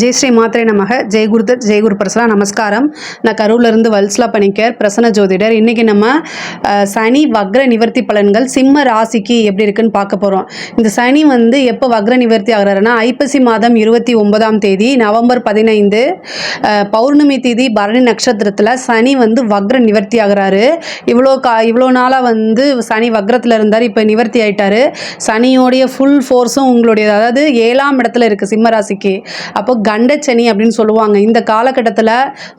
ஜெய் ஸ்ரீ மாத்திரை நமக. ஜெய் குருதத் ஜெய் குரு பிரசலா. நமஸ்காரம். நான் கரூர்லேருந்து வல்சலா பணிக்கர், பிரசன்ன ஜோதிடர். இன்றைக்கி நம்ம சனி வக்ர நிவர்த்தி பலன்கள் சிம்ம ராசிக்கு எப்படி இருக்குன்னு பார்க்க போகிறோம். இந்த சனி எப்போ வக்ர நிவர்த்தி ஆகிறாருன்னா ஐப்பசி மாதம் 29ஆம் தேதி நவம்பர் 15 பௌர்ணமி தேதி பரணி நட்சத்திரத்தில் சனி வக்ர நிவர்த்தி ஆகிறாரு. இவ்வளோ நாளாக சனி வக்ரத்தில் இருந்தார், இப்போ நிவர்த்தி ஆயிட்டாரு. சனியோடைய ஃபுல் ஃபோர்ஸும் உங்களுடைய, அதாவது 7ஆம் இடத்துல இருக்குது சிம்ம ராசிக்கு. அப்போ கண்டச்சனி அப்படின்னு சொல்லுவாங்க. இந்த காலகட்டத்தில்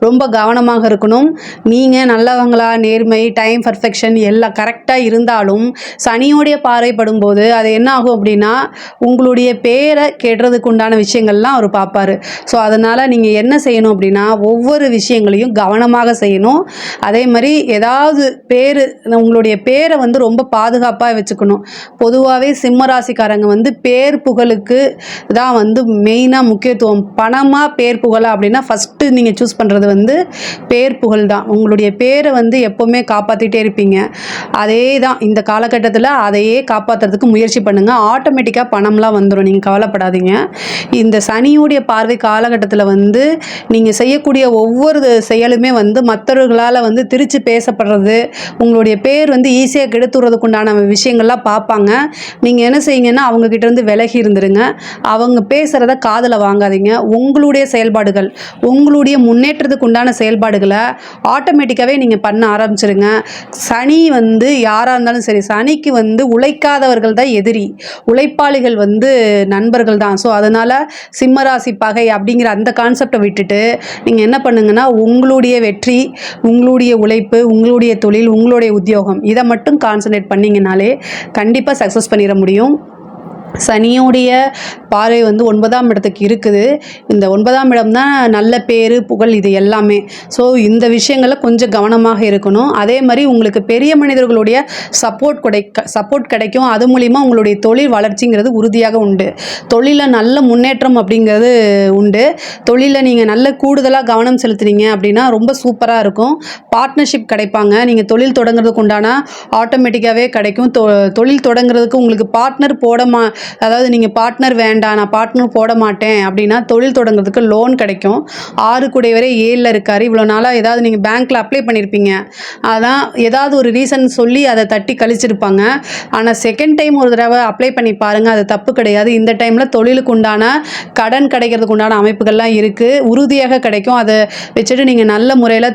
ரொம்ப கவனமாக இருக்கணும். நீங்கள் நல்லவங்களா, நேர்மை, டைம் பர்ஃபெக்ஷன் எல்லாம் கரெக்டாக இருந்தாலும் சனியோடைய பார்வைப்படும் போது அது என்ன ஆகும் அப்படின்னா உங்களுடைய பேரை கெடுறதுக்கு உண்டான விஷயங்கள்லாம் அவர் பார்ப்பார். ஸோ அதனால் நீங்கள் என்ன செய்யணும் அப்படின்னா ஒவ்வொரு விஷயங்களையும் கவனமாக செய்யணும். அதே மாதிரி ஏதாவது உங்களுடைய பேரை ரொம்ப பாதுகாப்பாக வச்சுக்கணும். பொதுவாகவே சிம்ம ராசிக்காரங்க பேர் புகழுக்கு தான் மெயினாக முக்கியத்துவம். பணமாக பேர் புகழா அப்படின்னா ஃபஸ்ட்டு நீங்கள் சூஸ் பண்ணுறது பேர் புகழ் தான். உங்களுடைய பேரை எப்போவுமே காப்பாற்றிட்டே இருப்பீங்க. அதே தான் இந்த காலகட்டத்தில் அதையே காப்பாற்றுறதுக்கு முயற்சி பண்ணுங்கள். ஆட்டோமேட்டிக்காக பணம்லாம் வந்துடும், நீங்கள் கவலைப்படாதீங்க. இந்த சனியுடைய பார்வை காலகட்டத்தில் நீங்கள் செய்யக்கூடிய ஒவ்வொரு செயலுமே மற்றவர்களால் திரிச்சு பேசப்படுறது, உங்களுடைய பேர் ஈஸியாக கெடுத்துறதுக்கு உண்டான விஷயங்கள்லாம் பார்ப்பாங்க. நீங்கள் என்ன செய்யுங்கன்னா அவங்கக்கிட்டேருந்து விலகி இருந்துருங்க. அவங்க பேசுகிறத காதில் வாங்காதீங்க. உங்களுடைய செயல்பாடுகள், உங்களுடைய முன்னேற்றத்துக்கு உண்டான செயல்பாடுகளை ஆட்டோமேட்டிக்காகவே நீங்கள் பண்ண ஆரம்பிச்சிருங்க. சனி யாராக இருந்தாலும் சரி, சனிக்கு உழைக்காதவர்கள் தான் எதிரி, உழைப்பாளிகள் நண்பர்கள் தான். ஸோ அதனால் சிம்மராசி பகை அப்படிங்கிற அந்த கான்செப்டை விட்டுட்டு நீங்கள் என்ன பண்ணுங்கன்னா உங்களுடைய வெற்றி, உங்களுடைய உழைப்பு, உங்களுடைய தொழில், உங்களுடைய உத்தியோகம், இதை மட்டும் கான்சன்ட்ரேட் பண்ணிங்கனாலே கண்டிப்பாக சக்ஸஸ் பண்ணிட முடியும். சனியோடைய பார்வை 9ஆம் இடத்துக்கு இருக்குது. இந்த 9ஆம் இடம் தான் நல்ல பேர் புகழ், இது எல்லாமே. ஸோ இந்த விஷயங்களில் கொஞ்சம் கவனமாக இருக்கணும். அதே மாதிரி உங்களுக்கு பெரிய மனிதர்களுடைய சப்போர்ட் கிடைக்கும். அது மூலிமா உங்களுடைய தொழில் வளர்ச்சிங்கிறது உறுதியாக உண்டு. தொழிலில் நல்ல முன்னேற்றம் அப்படிங்கிறது உண்டு. தொழிலில் நீங்கள் நல்ல கூடுதலாக கவனம் செலுத்துறீங்க அப்படின்னா ரொம்ப சூப்பராக இருக்கும். பார்ட்னர்ஷிப் கிடைப்பாங்க. நீங்கள் தொழில் தொடங்குறதுக்கு உண்டான ஆட்டோமேட்டிக்காகவே கிடைக்கும். தொழில் தொடங்குறதுக்கு உங்களுக்கு பார்ட்னர் அதாவது நீங்கள் பார்ட்னர் வேண்டாம், நான் பார்ட்னர் போட மாட்டேன் அப்படின்னா தொழில் தொடங்குறதுக்கு லோன் கிடைக்கும். 6 கூடையவரே 7ல் இருக்கார். இவ்வளோ நாளாக ஏதாவது நீங்கள் பேங்க்கில் அப்ளை பண்ணியிருப்பீங்க, அதான் ஏதாவது ஒரு ரீசன் சொல்லி அதை தட்டி கழிச்சிருப்பாங்க. ஆனால் செகண்ட் டைம் ஒரு தடவை அப்ளை பண்ணி பாருங்கள், அது தப்பு கிடையாது. இந்த டைமில் தொழிலுக்கு உண்டான கடன் கிடைக்கிறதுக்கு உண்டான அமைப்புகள்லாம் இருக்குது, உறுதியாக கிடைக்கும். அதை வச்சுட்டு நீங்கள் நல்ல முறையில்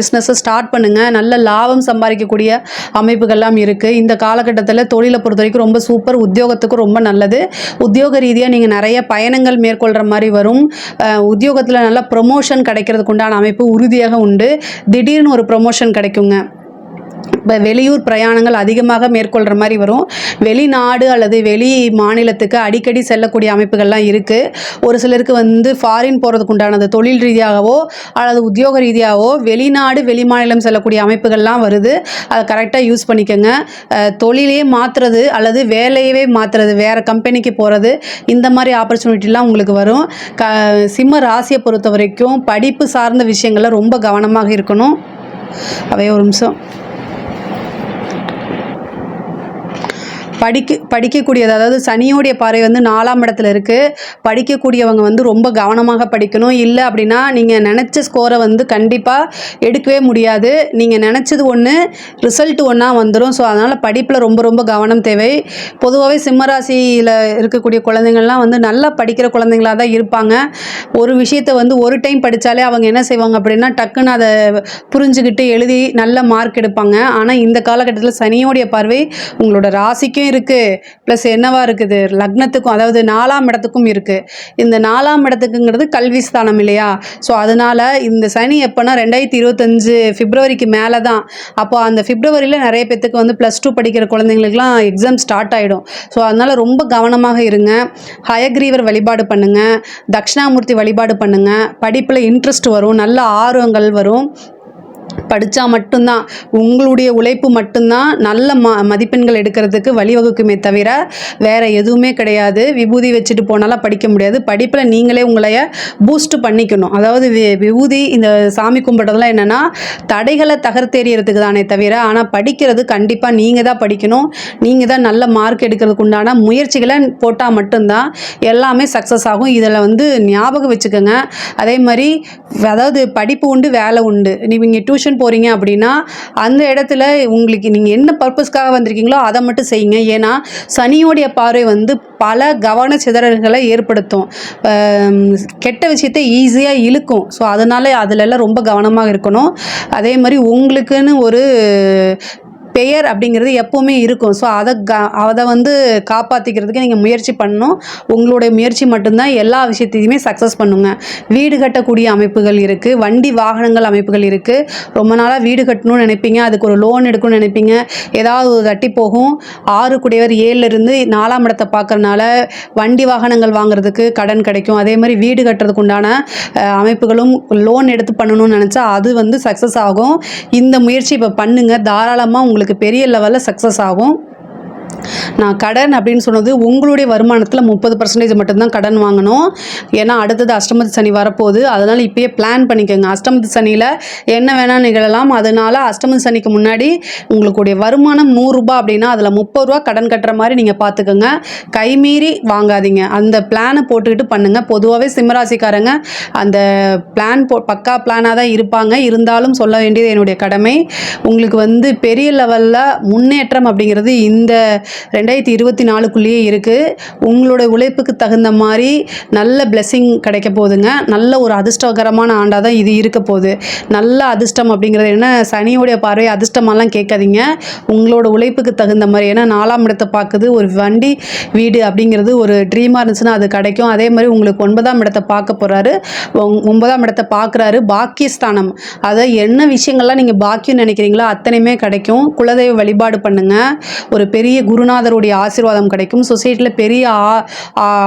பிஸ்னஸை ஸ்டார்ட் பண்ணுங்கள். நல்ல லாபம் சம்பாதிக்கக்கூடிய அமைப்புகள்லாம் இருக்குது. இந்த காலகட்டத்தில் தொழிலை பொறுத்த வரைக்கும் ரொம்ப சூப்பர். உத்தியோகத்துக்கு ரொம்ப நல்லது. உத்தியோக ரீதியாக நீங்கள் நிறைய பயணங்கள் மேற்கொள்கிற மாதிரி வரும். உத்தியோகத்தில் நல்ல ப்ரொமோஷன் கிடைக்கிறதுக்கு உண்டான அமைப்பு உறுதியாக உண்டு. திடீர்னு ஒரு ப்ரொமோஷன் கிடைக்குங்க. இப்போ வெளியூர் பிரயாணங்கள் அதிகமாக மேற்கொள்கிற மாதிரி வரும். வெளிநாடு அல்லது வெளி மாநிலத்துக்கு அடிக்கடி செல்லக்கூடிய அமைப்புகள்லாம் இருக்குது. ஒரு சிலருக்கு ஃபாரின் போகிறதுக்கு உண்டானது தொழில் ரீதியாகவோ அல்லது உத்தியோக ரீதியாகவோ வெளிநாடு வெளி மாநிலம் செல்லக்கூடிய அமைப்புகள்லாம் வருது. அதை கரெக்டாக யூஸ் பண்ணிக்கோங்க. தொழிலையே மாற்றுறது அல்லது வேலையவே மாற்றுறது, வேறு கம்பெனிக்கு போகிறது, இந்த மாதிரி ஆப்பர்ச்சுனிட்டிலாம் உங்களுக்கு வரும். சிம்ம ராசியை பொறுத்த வரைக்கும் படிப்பு சார்ந்த விஷயங்களில் ரொம்ப கவனமாக இருக்கணும். அவையே ஒரு நிமிஷம். படிக்கக்கூடியது, அதாவது சனியோடைய பார்வை 4ஆம் இடத்துல இருக்குது. படிக்கக்கூடியவங்க ரொம்ப கவனமாக படிக்கணும். இல்லை அப்படின்னா நீங்கள் நினச்ச ஸ்கோரை கண்டிப்பாக எடுக்கவே முடியாது. நீங்கள் நினச்சது ஒன்று, ரிசல்ட் ஒன்றா வந்துடும். ஸோ அதனால் படிப்பில் ரொம்ப ரொம்ப கவனம் தேவை. பொதுவாகவே சிம்மராசியில் இருக்கக்கூடிய குழந்தைங்கள்லாம் நல்லா படிக்கிற குழந்தைங்களாக தான் இருப்பாங்க. ஒரு விஷயத்தை ஒரு டைம் படித்தாலே அவங்க என்ன செய்வாங்க அப்படின்னா டக்குன்னு அதை புரிஞ்சுக்கிட்டு எழுதி நல்ல மார்க் எடுப்பாங்க. ஆனால் இந்த காலகட்டத்தில் சனியோடைய பார்வை உங்களோட ராசிக்கும் இருக்குது, ப்ளஸ் என்னவா இருக்குது லக்னத்துக்கும், அதாவது 4ஆம் இடத்துக்கும் இருக்குது. இந்த 4ஆம் இடத்துக்குங்கிறது கல்வி ஸ்தானம் இல்லையா? ஸோ அதனால் இந்த சனி எப்போனா 2025 பிப்ரவரிக்கு மேலே தான். அப்போ அந்த பிப்ரவரியில் நிறைய பேத்துக்கு +2 படிக்கிற குழந்தைங்களுக்குலாம் எக்ஸாம் ஸ்டார்ட் ஆகிடும். ஸோ அதனால் ரொம்ப கவனமாக இருங்க. ஹயக்ரீவர் வழிபாடு பண்ணுங்கள், தட்சிணாமூர்த்தி வழிபாடு பண்ணுங்கள். படிப்பில் இன்ட்ரெஸ்ட் வரும், நல்ல ஆர்வங்கள் வரும். படித்தா மட்டும்தான் உங்களுடைய உழைப்பு மட்டும்தான் நல்ல மதிப்பெண்கள் எடுக்கிறதுக்கு வழிவகுக்குமே தவிர வேறு எதுவுமே கிடையாது. விபூதி வச்சுட்டு போனாலாம் படிக்க முடியாது. படிப்பில் நீங்களே உங்களைய பூஸ்ட் பண்ணிக்கணும். அதாவது விபூதி இந்த சாமி கும்பிட்றதுலாம் என்னென்னா தடைகளை தகர்த்தெறியறதுக்கு தானே தவிர, ஆனால் படிக்கிறது கண்டிப்பாக நீங்கள் தான் படிக்கணும். நீங்கள் தான் நல்ல மார்க் எடுக்கிறதுக்கு உண்டான முயற்சிகளை போட்டால் மட்டும்தான் எல்லாமே சக்ஸஸ் ஆகும். இதில் ஞாபகம் வச்சுக்கோங்க. அதே மாதிரி அதாவது படிப்பு உண்டு, வேலை உண்டு. நீங்கள் டியூஷன் போகிறீங்க அப்படின்னா அந்த இடத்துல உங்களுக்கு நீங்கள் என்ன பர்பஸ்க்காக வந்திருக்கீங்களோ அதை மட்டும் செய்யுங்க. ஏன்னா சனியோடைய பார்வை பல கவன சிதறல்களை ஏற்படுத்தும், கெட்ட விஷயத்தை ஈஸியாக இழுக்கும். ஸோ அதனால் அதிலெல்லாம் ரொம்ப கவனமாக இருக்கணும். அதே மாதிரி உங்களுக்குன்னு ஒரு பெயர் அப்படிங்கிறது எப்போவுமே இருக்கும். ஸோ அதை காப்பாற்றிக்கிறதுக்கு நீங்கள் முயற்சி பண்ணணும். உங்களுடைய முயற்சி மட்டும்தான் எல்லா விஷயத்தையுமே சக்ஸஸ் பண்ணுங்க. வீடு கட்டக்கூடிய அமைப்புகள் இருக்குது, வண்டி வாகனங்கள் அமைப்புகள் இருக்குது. ரொம்ப நாளாக வீடு கட்டணும்னு நினைப்பீங்க, அதுக்கு ஒரு லோன் எடுக்கணும்னு நினைப்பீங்க, ஏதாவது ஒரு தட்டி போகும். 6 குடையவர் 7லேருந்து 4ஆம் இடத்தை பார்க்கறனால வண்டி வாகனங்கள் வாங்குறதுக்கு கடன் கிடைக்கும். அதே மாதிரி வீடு கட்டுறதுக்கு உண்டான அமைப்புகளும் லோன் எடுத்து பண்ணணும்னு நினச்சா அது சக்ஸஸ் ஆகும். இந்த முயற்சி இப்போ பண்ணுங்கள். தாராளமாக உங்களுக்கு பெரிய லெவலில் சக்ஸஸ் ஆகும். நான் கடன் அப்படின்னு சொன்னது உங்களுடைய வருமானத்தில் 30% மட்டும்தான் கடன் வாங்கணும். ஏன்னா அடுத்தது அஷ்டமத்து சனி வரப்போகுது. அதனால் இப்போயே பிளான் பண்ணிக்கோங்க. அஷ்டமத்து சனியில் என்ன வேணால் நிகழலாம். அதனால் அஷ்டமத்து சனிக்கு முன்னாடி உங்களுடைய வருமானம் 100 ரூபாய் அப்படின்னா அதில் 30 ரூபா கடன் கட்டுற மாதிரி நீங்கள் பார்த்துக்கோங்க. கைமீறி வாங்காதீங்க. அந்த பிளானை போட்டுக்கிட்டு பண்ணுங்கள். பொதுவாகவே சிம்மராசிக்காரங்க அந்த பிளான் பக்கா பிளானாக தான் இருப்பாங்க. இருந்தாலும் சொல்ல வேண்டியது என்னுடைய கடமை. உங்களுக்கு பெரிய லெவலில் முன்னேற்றம் அப்படிங்கிறது இந்த 2024க்குள்ளேயே இருக்குது. உங்களோட உழைப்புக்கு தகுந்த மாதிரி நல்ல பிளெஸிங் கிடைக்க போகுதுங்க. நல்ல ஒரு அதிர்ஷ்டகரமான ஆண்டாக தான் இது இருக்க போகுது. நல்ல அதிர்ஷ்டம் அப்படிங்கிறது என்ன, சனியோடைய பார்வை அதிர்ஷ்டமெல்லாம் கேட்காதீங்க. உங்களோட உழைப்புக்கு தகுந்த மாதிரி, ஏன்னா 4ஆம் இடத்தை பார்க்குது. ஒரு வண்டி வீடு அப்படிங்கிறது ஒரு ட்ரீமாக இருந்துச்சுன்னா அது கிடைக்கும். அதே மாதிரி உங்களுக்கு 9ஆம் இடத்தை பார்க்க போகிறாரு. 9ஆம் இடத்தை பார்க்குறாரு. பாக்கியஸ்தானம், அதை என்ன விஷயங்கள்லாம் நீங்கள் பாக்கியம் நினைக்கிறீங்களோ அத்தனையுமே கிடைக்கும். குலதெய்வ வழிபாடு பண்ணுங்கள். ஒரு பெரிய குருநாதருடைய ஆசீர்வாதம் கிடைக்கும். சொசைட்டியில் பெரிய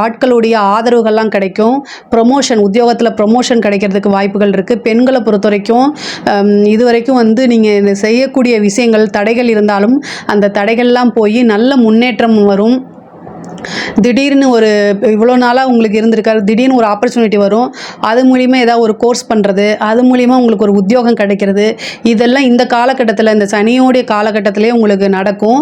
ஆட்களுடைய ஆதரவுகள்லாம் கிடைக்கும். ப்ரொமோஷன், உத்தியோகத்தில் ப்ரொமோஷன் கிடைக்கிறதுக்கு வாய்ப்புகள் இருக்குது. பெண்களை பொறுத்த வரைக்கும் இது வரைக்கும் நீங்கள் செய்யக்கூடிய விஷயங்கள் தடைகள் இருந்தாலும் அந்த தடைகள்லாம் போய் நல்ல முன்னேற்றம் வரும். திடீர்னு இவ்வளோ நாளாக உங்களுக்கு இருந்திருக்காரு, திடீர்னு ஒரு ஆப்பர்ச்சுனிட்டி வரும். அது மூலிமா ஏதாவது ஒரு கோர்ஸ் பண்ணுறது, அது மூலிமா உங்களுக்கு ஒரு உத்தியோகம் கிடைக்கிறது. இதெல்லாம் இந்த காலகட்டத்தில், இந்த சனியோடைய காலகட்டத்திலே உங்களுக்கு நடக்கும்.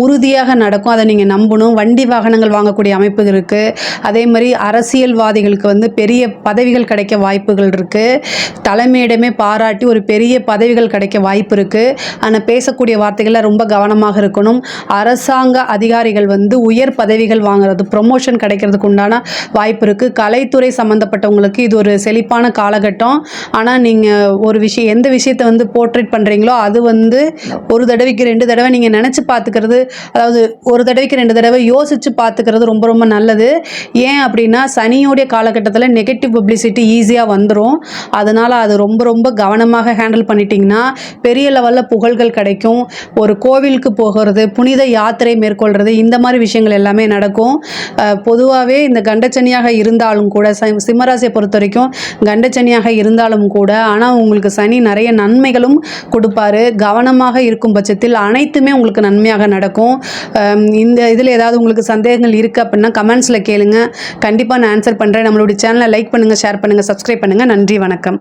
உறுதியாக நடக்கும். அதை நீங்கள் நம்பணும். வண்டி வாகனங்கள் வாங்கக்கூடிய அமைப்பு இருக்குது. அதே மாதிரி அரசியல்வாதிகளுக்கு பெரிய பதவிகள் கிடைக்க வாய்ப்புகள் இருக்குது. தலைமையிடமே பாராட்டி ஒரு பெரிய பதவிகள் கிடைக்க வாய்ப்பு இருக்குது. ஆனால் பேசக்கூடிய வார்த்தைகளில் ரொம்ப கவனமாக இருக்கணும். அரசாங்க அதிகாரிகள் உயர் பதவிகள் வாங்குறது, ப்ரொமோஷன் கிடைக்கிறதுக்கு உண்டான வாய்ப்பு இருக்குது. கலைத்துறை சம்மந்தப்பட்டவங்களுக்கு இது ஒரு செழிப்பான காலகட்டம். ஆனால் நீங்கள் ஒரு விஷயம், எந்த விஷயத்தை போர்ட்ரேட் பண்ணுறீங்களோ அது ஒரு தடவைக்கு 2 தடவை நீங்கள் நினச்சி பார்த்துக்கிறது, அதாவது ஒரு தடவைக்கு 2 தடவை யோசித்து பார்த்துக்கிறது ரொம்ப ரொம்ப நல்லது. ஏன் அப்படின்னா சனியோடைய காலகட்டத்தில் நெகட்டிவ் பப்ளிசிட்டி ஈஸியாக வந்துடும். அதனால் அது ரொம்ப ரொம்ப கவனமாக ஹேண்டில் பண்ணிட்டீங்கன்னா பெரிய லெவலில் புகழ்கள் கிடைக்கும். ஒரு கோவிலுக்கு போகிறது, புனித யாத்திரை மேற்கொள்கிறது, இந்த மாதிரி விஷயங்கள் எல்லாமே நடக்கும். பொதுவாகவே இந்த கண்டச்சனியாக இருந்தாலும் கூட, சிம்மராசியை பொறுத்த வரைக்கும் கண்டச்சனியாக இருந்தாலும் கூட, ஆனால் உங்களுக்கு சனி நிறைய நன்மைகளும் கொடுப்பாரு. கவனமாக இருக்கும் பட்சத்தில் அனைத்துமே உங்களுக்கு நன்மையாக நடக்கும். இந்த இதில் ஏதாவது உங்களுக்கு சந்தேகங்கள் இருக்குது அப்படின்னா கமெண்ட்ஸில் கேளுங்க. கண்டிப்பாக நான் ஆன்சர் பண்ணுறேன். நம்மளுடைய சேனலை லைக் பண்ணுங்கள், ஷேர் பண்ணுங்கள், சப்ஸ்கிரைப் பண்ணுங்கள். நன்றி, வணக்கம்.